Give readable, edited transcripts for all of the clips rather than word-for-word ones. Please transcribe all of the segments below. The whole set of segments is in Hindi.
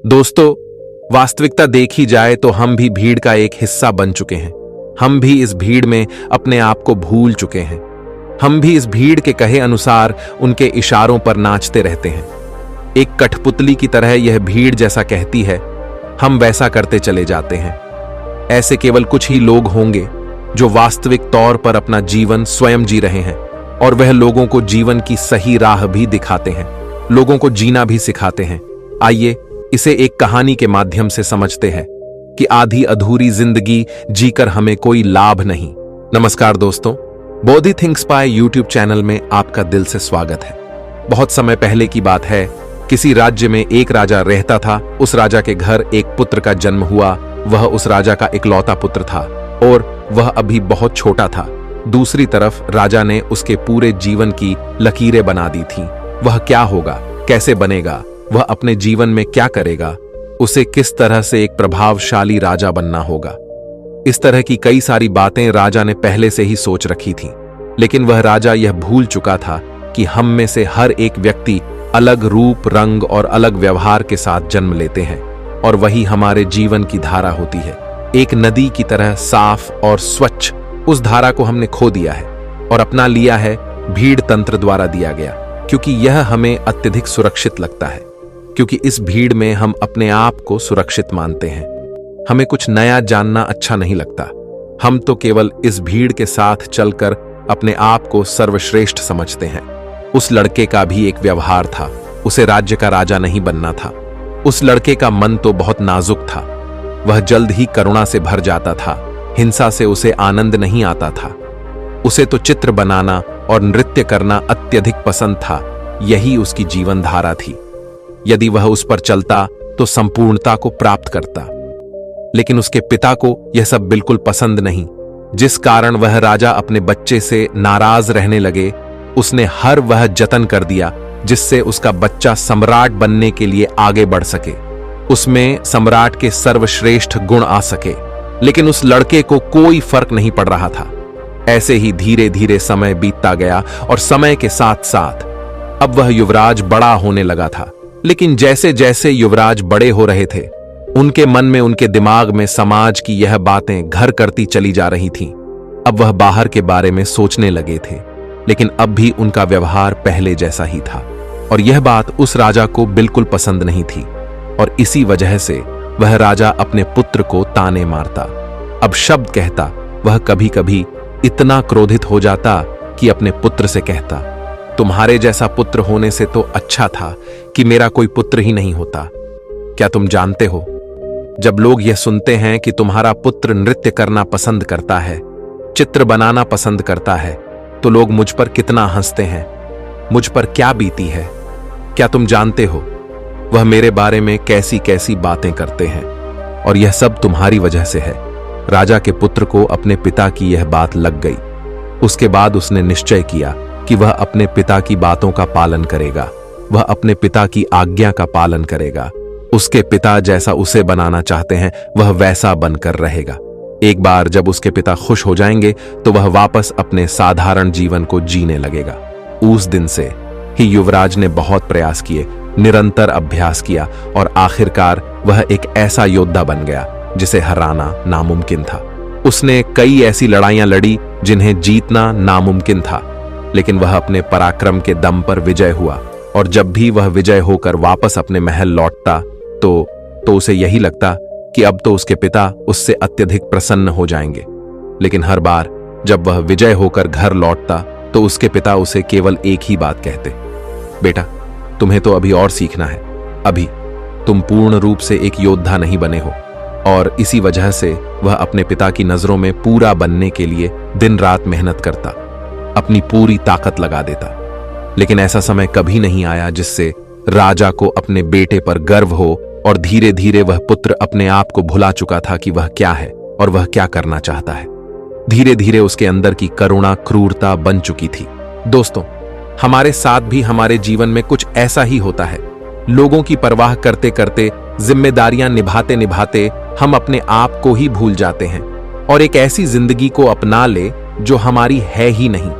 दोस्तों, वास्तविकता देखी जाए तो हम भी भीड़ का एक हिस्सा बन चुके हैं। हम भी इस भीड़ में अपने आप को भूल चुके हैं। हम भी इस भीड़ के कहे अनुसार उनके इशारों पर नाचते रहते हैं। एक कठपुतली की तरह यह भीड़ जैसा कहती है, हम वैसा करते चले जाते हैं। ऐसे केवल कुछ ही लोग होंगे जो वास्तविक तौर पर अपना जीवन स्वयं जी रहे हैं, और वह लोगों को जीवन की सही राह भी दिखाते हैं, लोगों को जीना भी सिखाते हैं। आइए इसे एक कहानी के माध्यम से समझते हैं कि आधी अधूरी जिंदगी जीकर हमें कोई लाभ नहीं। नमस्कार दोस्तों, बोधि थिंक्स बाय यूट्यूब चैनल में आपका दिल से स्वागत है। बहुत समय पहले की बात है, किसी राज्य में एक राजा रहता था। उस राजा के घर एक पुत्र का जन्म हुआ। वह उस राजा का इकलौता पुत्र था और वह अभी बहुत छोटा था। दूसरी तरफ राजा ने उसके पूरे जीवन की लकीरें बना दी थीं। वह क्या होगा, कैसे बनेगा, वह अपने जीवन में क्या करेगा, उसे किस तरह से एक प्रभावशाली राजा बनना होगा। इस तरह की कई सारी बातें राजा ने पहले से ही सोच रखी थीं। लेकिन वह राजा यह भूल चुका था कि हम में से हर एक व्यक्ति अलग रूप, रंग और अलग व्यवहार के साथ जन्म लेते हैं, और वही हमारे जीवन की धारा होती है। एक नदी की तरह साफ और स्वच्छ उस धारा को हमने खो दिया है और अपना लिया है भीड़ तंत्र द्वारा दिया गया, क्योंकि यह हमें अत्यधिक सुरक्षित लगता है। क्योंकि इस भीड़ में हम अपने आप को सुरक्षित मानते हैं। हमें कुछ नया जानना अच्छा नहीं लगता। हम तो केवल इस भीड़ के साथ चलकर अपने आप को सर्वश्रेष्ठ समझते हैं। उस लड़के का भी एक व्यवहार था। उसे राज्य का राजा नहीं बनना था। उस लड़के का मन तो बहुत नाजुक था। वह जल्द ही करुणा से भर जाता था। हिंसा से उसे आनंद नहीं आता था। उसे तो चित्र बनाना और नृत्य करना अत्यधिक पसंद था। यही उसकी जीवन धारा थी। यदि वह उस पर चलता तो संपूर्णता को प्राप्त करता। लेकिन उसके पिता को यह सब बिल्कुल पसंद नहीं, जिस कारण वह राजा अपने बच्चे से नाराज रहने लगे। उसने हर वह जतन कर दिया जिससे उसका बच्चा सम्राट बनने के लिए आगे बढ़ सके, उसमें सम्राट के सर्वश्रेष्ठ गुण आ सके। लेकिन उस लड़के को कोई फर्क नहीं पड़ रहा था। ऐसे ही धीरे धीरे समय बीतता गया और समय के साथ साथ अब वह युवराज बड़ा होने लगा था। लेकिन जैसे जैसे युवराज बड़े हो रहे थे, उनके मन में, उनके दिमाग में समाज की यह बातें घर करती चली जा रही थीं। अब वह बाहर के बारे में सोचने लगे थे, लेकिन अब भी उनका व्यवहार पहले जैसा ही था, और यह बात उस राजा को बिल्कुल पसंद नहीं थी। और इसी वजह से वह राजा अपने पुत्र को ताने मारता, अब शब्द कहता। वह कभी कभी इतना क्रोधित हो जाता कि अपने पुत्र से कहता, तुम्हारे जैसा पुत्र होने से तो अच्छा था कि मेरा कोई पुत्र ही नहीं होता। क्या तुम जानते हो, जब लोग यह सुनते हैं कि तुम्हारा पुत्र नृत्य करना पसंद करता है, चित्र बनाना पसंद करता है, तो लोग मुझ पर कितना हंसते हैं, मुझ पर क्या बीती है। क्या तुम जानते हो वह मेरे बारे में कैसी कैसी बातें करते हैं, और यह सब तुम्हारी वजह से है। राजा के पुत्र को अपने पिता की यह बात लग गई। उसके बाद उसने निश्चय किया कि वह अपने पिता की बातों का पालन करेगा। वह अपने पिता की आज्ञा का पालन करेगा। उसके पिता जैसा उसे बनाना चाहते हैं, वह वैसा बनकर रहेगा। एक बार जब उसके पिता खुश हो जाएंगे तो वह वापस अपने साधारण जीवन को जीने लगेगा। उस दिन से ही युवराज ने बहुत प्रयास किए, निरंतर अभ्यास किया, और आखिरकार वह एक ऐसा योद्धा बन गया जिसे हराना नामुमकिन था। उसने कई ऐसी लड़ाइयां लड़ी जिन्हें जीतना नामुमकिन था, लेकिन वह अपने पराक्रम के दम पर विजय हुआ। और जब भी वह विजय होकर वापस अपने महल लौटता तो उसे यही लगता कि अब तो उसके पिता उससे अत्यधिक प्रसन्न हो जाएंगे। लेकिन हर बार जब वह विजय होकर घर लौटता तो उसके पिता उसे केवल एक ही बात कहते, बेटा तुम्हें तो अभी और सीखना है, अभी तुम पूर्ण रूप से एक योद्धा नहीं बने हो। और इसी वजह से वह अपने पिता की नजरों में पूरा बनने के लिए दिन रात मेहनत करता, अपनी पूरी ताकत लगा देता। लेकिन ऐसा समय कभी नहीं आया जिससे राजा को अपने बेटे पर गर्व हो, और धीरे धीरे वह पुत्र अपने आप को भुला चुका था कि वह क्या है और वह क्या करना चाहता है। धीरे धीरे उसके अंदर की करुणा क्रूरता बन चुकी थी। दोस्तों, हमारे साथ भी हमारे जीवन में कुछ ऐसा ही होता है। लोगों की परवाह करते करते, जिम्मेदारियां निभाते निभाते हम अपने आप को ही भूल जाते हैं और एक ऐसी जिंदगी को अपना ले जो हमारी है ही नहीं।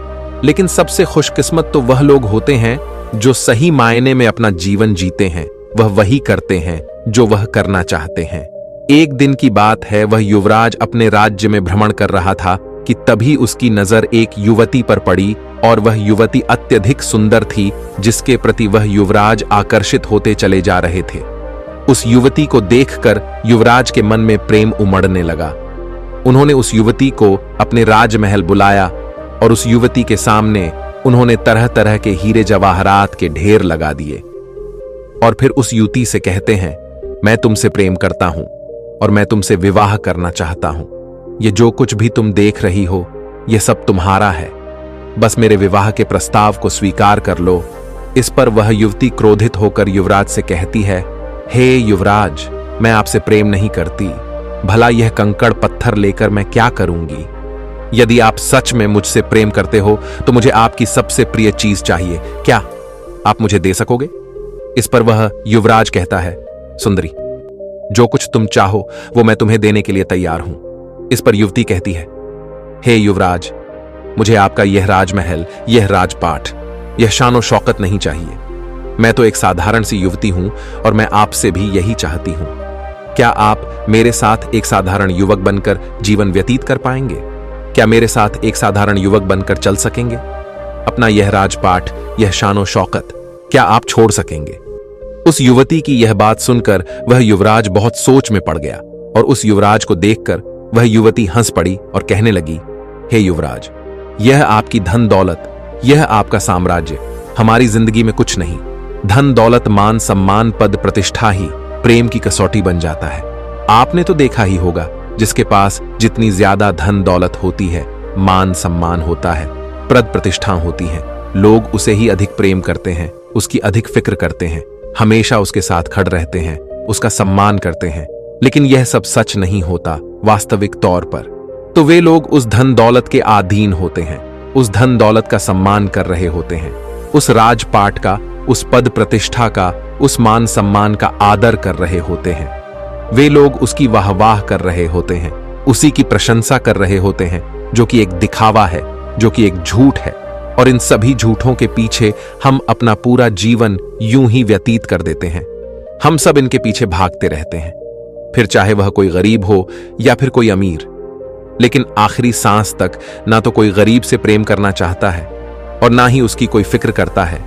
लेकिन सबसे खुशकिस्मत तो वह लोग होते हैं जो सही मायने में अपना जीवन जीते हैं। वह वही करते हैं जो वह करना चाहते हैं। एक दिन की बात है, वह युवराज अपने राज्य में भ्रमण कर रहा था कि तभी उसकी नजर एक युवती पर पड़ी और वह युवती अत्यधिक सुंदर थी, जिसके प्रति वह युवराज आकर्षित होते चले जा रहे थे। उस युवती को देखकर युवराज के मन में प्रेम उमड़ने लगा। उन्होंने उस युवती को अपने राजमहल बुलाया और उस युवती के सामने उन्होंने तरह तरह के हीरे जवाहरात के ढेर लगा दिए और फिर उस युवती से कहते हैं, मैं तुमसे प्रेम करता हूं और मैं तुमसे विवाह करना चाहता हूं। ये जो कुछ भी तुम देख रही हो, यह सब तुम्हारा है। बस मेरे विवाह के प्रस्ताव को स्वीकार कर लो। इस पर वह युवती क्रोधित होकर युवराज से कहती है, हे युवराज, मैं आपसे प्रेम नहीं करती। भला यह कंकड़ पत्थर लेकर मैं क्या करूंगी? यदि आप सच में मुझसे प्रेम करते हो तो मुझे आपकी सबसे प्रिय चीज चाहिए। क्या आप मुझे दे सकोगे? इस पर वह युवराज कहता है, सुंदरी, जो कुछ तुम चाहो वो मैं तुम्हें देने के लिए तैयार हूं। इस पर युवती कहती है, हे युवराज, मुझे आपका यह राजमहल, यह राजपाट, यह शानो शौकत नहीं चाहिए। मैं तो एक साधारण सी युवती हूं और मैं आपसे भी यही चाहती हूं। क्या आप मेरे साथ एक साधारण युवक बनकर जीवन व्यतीत कर पाएंगे? क्या मेरे साथ एक साधारण युवक बनकर चल सकेंगे? अपना यह राजपाट, यह शानो शौकत क्या आप छोड़ सकेंगे? उस युवती की यह बात सुनकर वह युवराज बहुत सोच में पड़ गया और उस युवराज को देखकर वह युवती हंस पड़ी और कहने लगी, हे युवराज, यह आपकी धन दौलत, यह आपका साम्राज्य हमारी जिंदगी में कुछ नहीं। धन दौलत, मान सम्मान, पद प्रतिष्ठा ही प्रेम की कसौटी बन जाता है। आपने तो देखा ही होगा, जिसके पास जितनी ज्यादा धन दौलत होती है, मान सम्मान होता है, पद प्रतिष्ठा होती है, लोग उसे ही अधिक प्रेम करते हैं, उसकी अधिक फिक्र करते हैं, हमेशा उसके साथ खड़े रहते हैं, उसका सम्मान करते हैं। लेकिन यह सब सच नहीं होता वास्तविक तौर पर। तो वे लोग उस धन दौलत के अधीन होते हैं, उस धन दौलत का सम्मान कर रहे होते हैं, उस राजपाट का, उस पद प्रतिष्ठा का, उस मान सम्मान का आदर कर रहे होते हैं। वे लोग उसकी वाहवाह कर रहे होते हैं, उसी की प्रशंसा कर रहे होते हैं, जो कि एक दिखावा है, जो कि एक झूठ है। और इन सभी झूठों के पीछे हम अपना पूरा जीवन यूं ही व्यतीत कर देते हैं। हम सब इनके पीछे भागते रहते हैं, फिर चाहे वह कोई गरीब हो या फिर कोई अमीर। लेकिन आखिरी सांस तक ना तो कोई गरीब से प्रेम करना चाहता है और ना ही उसकी कोई फिक्र करता है।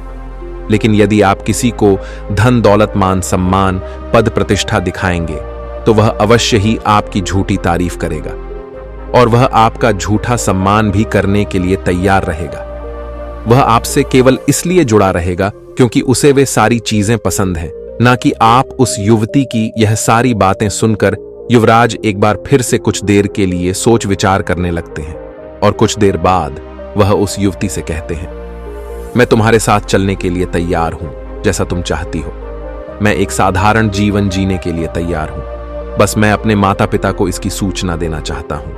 लेकिन यदि आप किसी को धन दौलत, मान सम्मान, पद प्रतिष्ठा दिखाएंगे तो वह अवश्य ही आपकी झूठी तारीफ करेगा और वह आपका झूठा सम्मान भी करने के लिए तैयार रहेगा। वह आपसे केवल इसलिए जुड़ा रहेगा क्योंकि उसे वे सारी चीजें पसंद हैं, ना कि आप। उस युवती की यह सारी बातें सुनकर युवराज एक बार फिर से कुछ देर के लिए सोच विचार करने लगते हैं और कुछ देर बाद वह उस युवती से कहते हैं, मैं तुम्हारे साथ चलने के लिए तैयार हूं, जैसा तुम चाहती हो। मैं एक साधारण जीवन जीने के लिए तैयार हूं। बस मैं अपने माता पिता को इसकी सूचना देना चाहता हूं,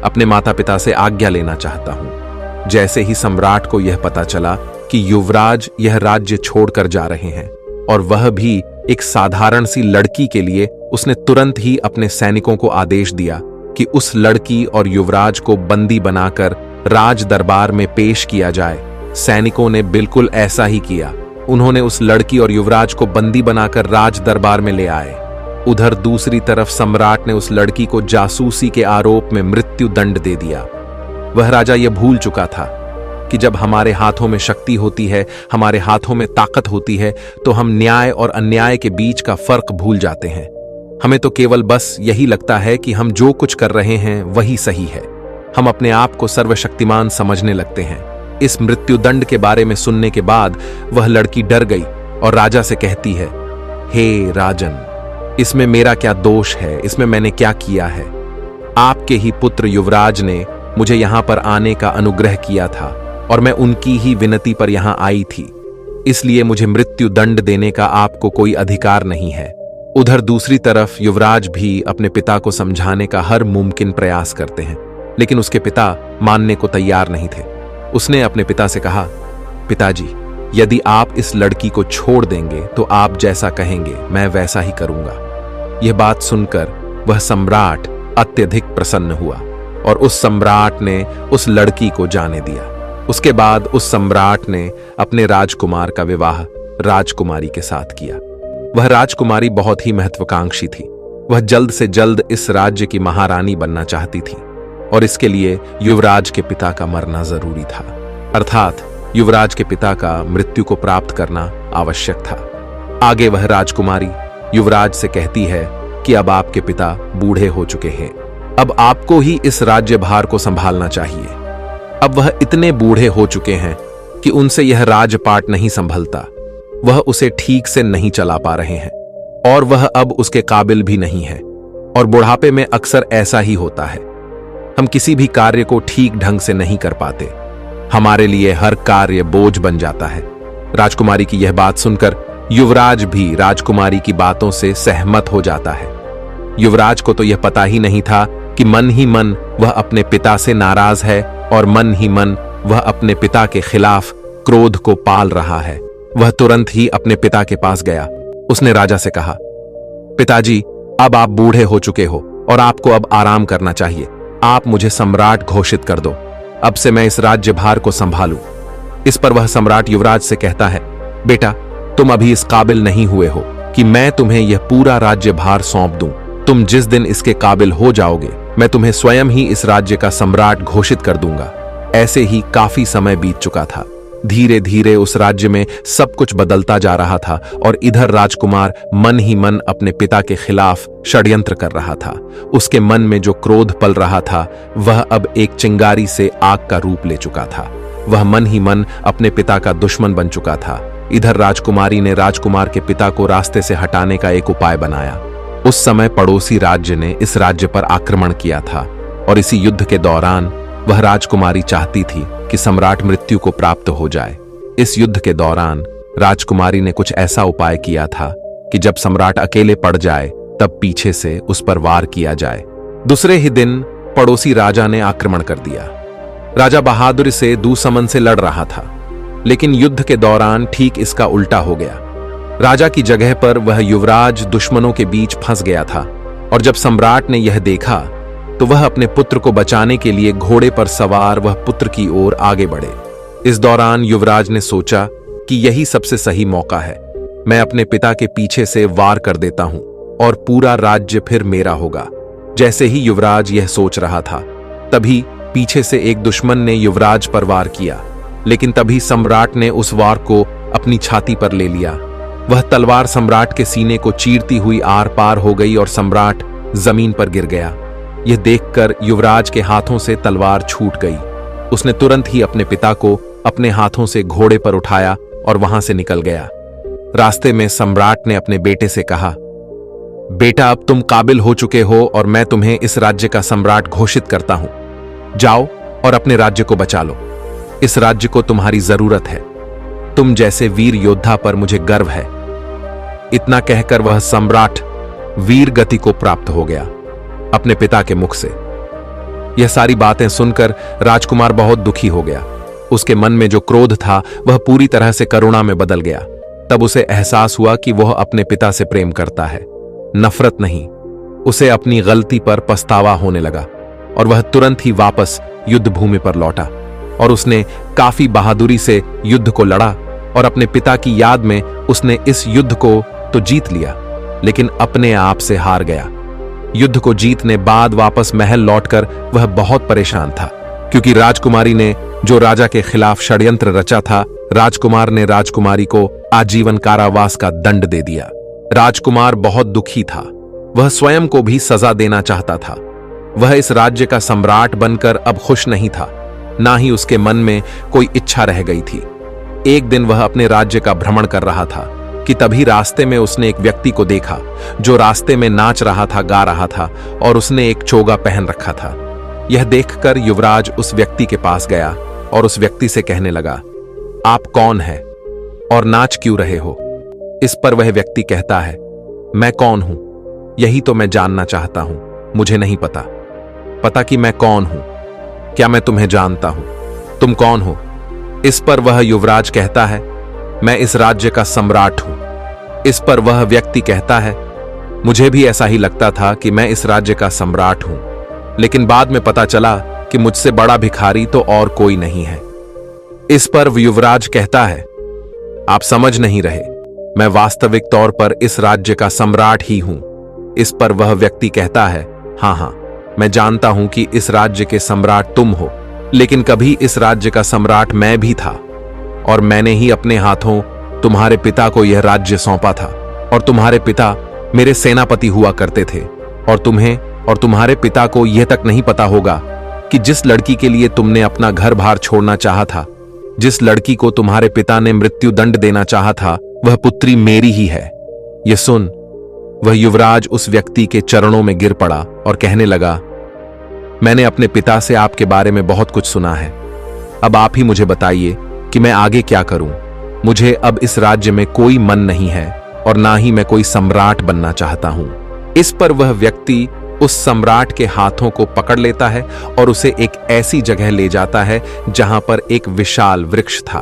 अपने माता पिता से आज्ञा लेना चाहता हूं। जैसे ही सम्राट को यह पता चला कि युवराज यह राज्य छोड़कर जा रहे हैं और वह भी एक साधारण सी लड़की के लिए, उसने तुरंत ही अपने सैनिकों को आदेश दिया कि उस लड़की और युवराज को बंदी बनाकर राज दरबार में पेश किया जाए। सैनिकों ने बिल्कुल ऐसा ही किया। उन्होंने उस लड़की और युवराज को बंदी बनाकर राज दरबार में ले आए। उधर दूसरी तरफ सम्राट ने उस लड़की को जासूसी के आरोप में मृत्यु दंड दे दिया। वह राजा यह भूल चुका था कि जब हमारे हाथों में शक्ति होती है, हमारे हाथों में ताकत होती है, तो हम न्याय और अन्याय के बीच का फर्क भूल जाते हैं। हमें तो केवल बस यही लगता है कि हम जो कुछ कर रहे हैं वही सही है। हम अपने आप को सर्वशक्तिमान समझने लगते हैं। इस मृत्युदंड के बारे में सुनने के बाद वह लड़की डर गई और राजा से कहती है, हे राजन, इसमें मेरा क्या दोष है? इसमें मैंने क्या किया है? आपके ही पुत्र युवराज ने मुझे यहां पर आने का अनुग्रह किया था और मैं उनकी ही विनती पर यहां आई थी, इसलिए मुझे मृत्यु दंड देने का आपको कोई अधिकार नहीं है। उधर दूसरी तरफ युवराज भी अपने पिता को समझाने का हर मुमकिन प्रयास करते हैं, लेकिन उसके पिता मानने को तैयार नहीं थे। उसने अपने पिता से कहा, पिताजी, यदि आप इस लड़की को छोड़ देंगे तो आप जैसा कहेंगे मैं वैसा ही करूंगा। यह बात सुनकर वह सम्राट अत्यधिक प्रसन्न हुआ और उस सम्राट ने उस लड़की को जाने दिया। उसके बाद उस सम्राट ने अपने राजकुमार का विवाह राजकुमारी के साथ किया। वह राजकुमारी बहुत ही महत्वाकांक्षी थी। वह जल्द से जल्द इस राज्य की महारानी बनना चाहती थी और इसके लिए युवराज के पिता का मरना जरूरी था, अर्थात युवराज के पिता का मृत्यु को प्राप्त करना आवश्यक था। आगे वह राजकुमारी युवराज से कहती है कि अब आपके पिता बूढ़े हो चुके हैं, अब आपको ही इस राज्यभार को संभालना चाहिए। अब वह इतने बूढ़े हो चुके हैं कि उनसे यह राजपाट नहीं संभलता, वह उसे ठीक से नहीं चला पा रहे हैं और वह अब उसके काबिल भी नहीं है। और बुढ़ापे में अक्सर ऐसा ही होता है, हम किसी भी कार्य को ठीक ढंग से नहीं कर पाते, हमारे लिए हर कार्य बोझ बन जाता है। राजकुमारी की यह बात सुनकर युवराज भी राजकुमारी की बातों से सहमत हो जाता है। युवराज को तो यह पता ही नहीं था कि मन ही मन वह अपने पिता से नाराज है और मन ही मन वह अपने पिता के खिलाफ क्रोध को पाल रहा है। वह तुरंत ही अपने पिता के पास गया। उसने राजा से कहा, पिताजी, अब आप बूढ़े हो चुके हो और आपको अब आराम करना चाहिए। आप मुझे सम्राट घोषित कर दो, अब से मैं इस राज्यभार को संभालूं। इस पर वह सम्राट युवराज से कहता है, बेटा, तुम अभी इस काबिल नहीं हुए हो कि मैं तुम्हें यह पूरा राज्यभार सौंप दूं। तुम जिस दिन इसके काबिल हो जाओगे, मैं तुम्हें स्वयं ही इस राज्य का सम्राट घोषित कर दूंगा। ऐसे ही काफी समय बीत चुका था। धीरे धीरे उस राज्य में सब कुछ बदलता जा रहा था और इधर राजकुमार मन ही मन अपने पिता के खिलाफ षड्यंत्र कर रहा था। उसके मन में जो क्रोध पल रहा था वह अब एक चिंगारी से आग का रूप ले चुका था। वह मन ही मन अपने पिता का दुश्मन बन चुका था। इधर राजकुमारी ने राजकुमार के पिता को रास्ते से हटाने का एक उपाय बनाया। उस समय पड़ोसी राज्य ने इस राज्य पर आक्रमण किया था और इसी युद्ध के दौरान वह राजकुमारी चाहती थी कि सम्राट मृत्यु को प्राप्त हो जाए। इस युद्ध के दौरान राजकुमारी ने कुछ ऐसा उपाय किया था कि जब सम्राट अकेले पड़ जाए तब पीछे से उस पर वार किया जाए। दूसरे ही दिन पड़ोसी राजा ने आक्रमण कर दिया। राजा बहादुर से दुश्मन से लड़ रहा था, लेकिन युद्ध के दौरान ठीक इसका उल्टा हो गया। राजा की जगह पर वह युवराज दुश्मनों के बीच फंस गया था और जब सम्राट ने यह देखा तो वह अपने पुत्र को बचाने के लिए घोड़े पर सवार वह पुत्र की ओर आगे बढ़े। इस दौरान युवराज ने सोचा कि यही सबसे सही मौका है, मैं अपने पिता के पीछे से वार कर देता हूं और पूरा राज्य फिर मेरा होगा। जैसे ही युवराज यह सोच रहा था, तभी पीछे से एक दुश्मन ने युवराज पर वार किया, लेकिन तभी सम्राट ने उस वार को अपनी छाती पर ले लिया। वह तलवार सम्राट के सीने को चीरती हुई आर पार हो गई और सम्राट जमीन पर गिर गया। यह देखकर युवराज के हाथों से तलवार छूट गई। उसने तुरंत ही अपने पिता को अपने हाथों से घोड़े पर उठाया और वहां से निकल गया। रास्ते में सम्राट ने अपने बेटे से कहा, बेटा, अब तुम काबिल हो चुके हो और मैं तुम्हें इस राज्य का सम्राट घोषित करता हूं। जाओ और अपने राज्य को बचा लो। इस राज्य को तुम्हारी जरूरत है। तुम जैसे वीर योद्धा पर मुझे गर्व है। इतना कहकर वह सम्राट वीर गति को प्राप्त हो गया अपने पिता के मुख से। यह सारी बातें सुनकर राजकुमार बहुत दुखी हो गया। उसके मन में जो क्रोध था वह पूरी तरह से करुणा में बदल गया। तब उसे एहसास हुआ कि वह अपने पिता से प्रेम करता है, नफरत नहीं। उसे अपनी गलती पर पछतावा होने लगा और वह तुरंत ही वापस युद्ध भूमि पर लौटा और उसने काफी बहादुरी से युद्ध को लड़ा और अपने पिता की याद में उसने इस युद्ध को तो जीत लिया, लेकिन अपने आप से हार गया। युद्ध को जीतने बाद वापस महल लौटकर वह बहुत परेशान था, क्योंकि राजकुमारी ने जो राजा के खिलाफ षड्यंत्र रचा था, राजकुमार ने राजकुमारी को आजीवन कारावास का दंड दे दिया। राजकुमार बहुत दुखी था। वह स्वयं को भी सजा देना चाहता था। वह इस राज्य का सम्राट बनकर अब खुश नहीं था, ना ही उसके मन में कोई इच्छा रह गई थी। एक दिन वह अपने राज्य का भ्रमण कर रहा था कि तभी रास्ते में उसने एक व्यक्ति को देखा जो रास्ते में नाच रहा था, गा रहा था और उसने एक चोगा पहन रखा था। यह देखकर युवराज उस व्यक्ति के पास गया और उस व्यक्ति से कहने लगा, आप कौन हैं और नाच क्यों रहे हो? इस पर वह व्यक्ति कहता है, मैं कौन हूं, यही तो मैं जानना चाहता हूं। मुझे नहीं पता कि मैं कौन हूं। क्या मैं तुम्हें जानता हूं? तुम कौन हो? इस पर वह युवराज कहता है, मैं इस राज्य का सम्राट हूं। इस पर वह व्यक्ति कहता है, मुझे भी ऐसा ही लगता था कि मैं इस राज्य का सम्राट हूं, लेकिन बाद में पता चला कि मुझसे बड़ा भिखारी तो और कोई नहीं है। इस पर युवराज कहता है, आप समझ नहीं रहे, मैं वास्तविक तौर पर इस राज्य का सम्राट ही हूं। इस पर वह व्यक्ति कहता है, हाँ हाँ, मैं जानता हूं कि इस राज्य के सम्राट तुम हो, लेकिन कभी इस राज्य का सम्राट मैं भी था, और मैंने ही अपने हाथों तुम्हारे पिता को यह राज्य सौंपा था, और तुम्हारे पिता मेरे सेनापति हुआ करते थे, और तुम्हें और तुम्हारे पिता को यह तक नहीं पता होगा कि जिस लड़की के लिए तुमने अपना घर बार छोड़ना चाहा था, जिस लड़की को तुम्हारे पिता ने मृत्यु दंड देना चाहा था, वह पुत्री मेरी ही है। यह सुन वह युवराज उस व्यक्ति के चरणों में गिर पड़ा और कहने लगा, मैंने अपने पिता से आपके बारे में बहुत कुछ सुना है। अब आप ही मुझे बताइए कि मैं आगे क्या करूं। मुझे अब इस राज्य में कोई मन नहीं है और ना ही मैं कोई सम्राट बनना चाहता हूं। इस पर वह व्यक्ति उस सम्राट के हाथों को पकड़ लेता है और उसे एक ऐसी जगह ले जाता है जहां पर एक विशाल वृक्ष था।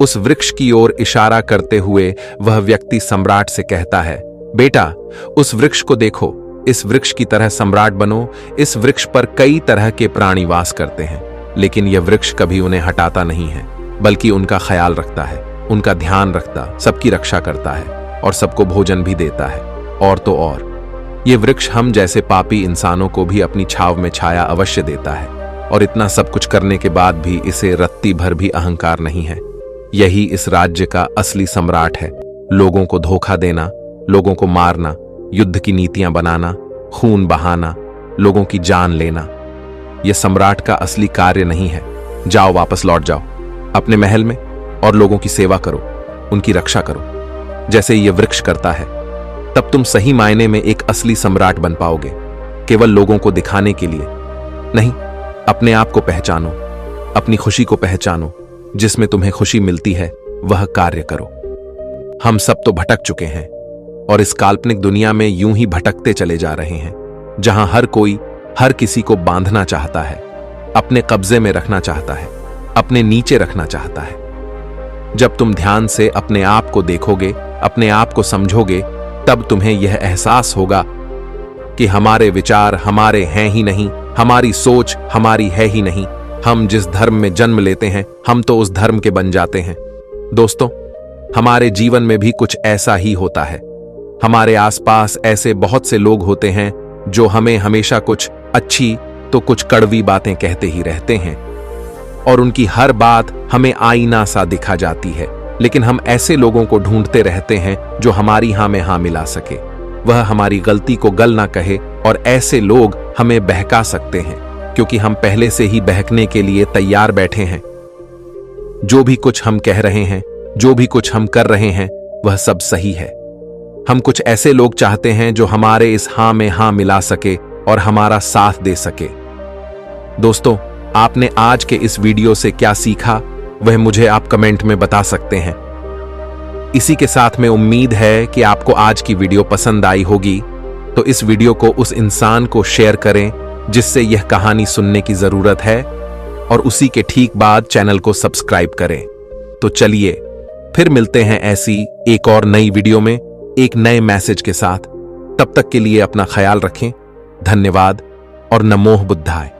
उस वृक्ष की ओर इशारा करते हुए वह व्यक्ति सम्राट से कहता है, बेटा, उस वृक्ष को देखो, इस वृक्ष की तरह सम्राट बनो। इस वृक्ष पर कई तरह के प्राणी वास करते हैं, लेकिन यह वृक्ष कभी उन्हें हटाता नहीं है, बल्कि उनका ख्याल रखता है, उनका ध्यान रखता, सबकी रक्षा करता है और सबको भोजन भी देता है। और तो और ये वृक्ष हम जैसे पापी इंसानों को भी अपनी छाव में छाया अवश्य देता है, और इतना सब कुछ करने के बाद भी इसे रत्ती भर भी अहंकार नहीं है। यही इस राज्य का असली सम्राट है। लोगों को धोखा देना, लोगों को मारना, युद्ध की नीतियां बनाना, खून बहाना, लोगों की जान लेना, यह सम्राट का असली कार्य नहीं है। जाओ, वापस लौट जाओ अपने महल में और लोगों की सेवा करो, उनकी रक्षा करो, जैसे यह वृक्ष करता है। तब तुम सही मायने में एक असली सम्राट बन पाओगे। केवल लोगों को दिखाने के लिए नहीं, अपने आप को पहचानो, अपनी खुशी को पहचानो, जिसमें तुम्हें खुशी मिलती है वह कार्य करो। हम सब तो भटक चुके हैं और इस काल्पनिक दुनिया में यूं ही भटकते चले जा रहे हैं, जहां हर कोई हर किसी को बांधना चाहता है, अपने कब्जे में रखना चाहता है, अपने नीचे रखना चाहता है। जब तुम ध्यान से अपने आप को देखोगे, अपने आप को समझोगे, तब तुम्हें यह एहसास होगा कि हमारे विचार हमारे हैं ही नहीं, हमारी सोच हमारी है ही नहीं। हम जिस धर्म में जन्म लेते हैं, हम तो उस धर्म के बन जाते हैं। दोस्तों, हमारे जीवन में भी कुछ ऐसा ही होता है। हमारे आसपास ऐसे बहुत से लोग होते हैं जो हमें हमेशा कुछ अच्छी तो कुछ कड़वी बातें कहते ही रहते हैं, और उनकी हर बात हमें आईना सा दिखा जाती है। लेकिन हम ऐसे लोगों को ढूंढते रहते हैं जो हमारी हाँ में हाँ मिला सके, वह हमारी गलती को गल ना कहे, और ऐसे लोग हमें बहका सकते हैं, क्योंकि हम पहले से ही बहकने के लिए तैयार बैठे हैं। जो भी कुछ हम कह रहे हैं, जो भी कुछ हम कर रहे हैं, वह सब सही है। हम कुछ ऐसे लोग चाहते हैं जो हमारे इस हाँ में हाँ मिला सके और हमारा साथ दे सके। दोस्तों, आपने आज के इस वीडियो से क्या सीखा, वह मुझे आप कमेंट में बता सकते हैं। इसी के साथ में उम्मीद है कि आपको आज की वीडियो पसंद आई होगी, तो इस वीडियो को उस इंसान को शेयर करें जिससे यह कहानी सुनने की जरूरत है, और उसी के ठीक बाद चैनल को सब्सक्राइब करें। तो चलिए फिर मिलते हैं ऐसी एक और नई वीडियो में एक नए मैसेज के साथ। तब तक के लिए अपना ख्याल रखें। धन्यवाद और नमोह बुद्धाय।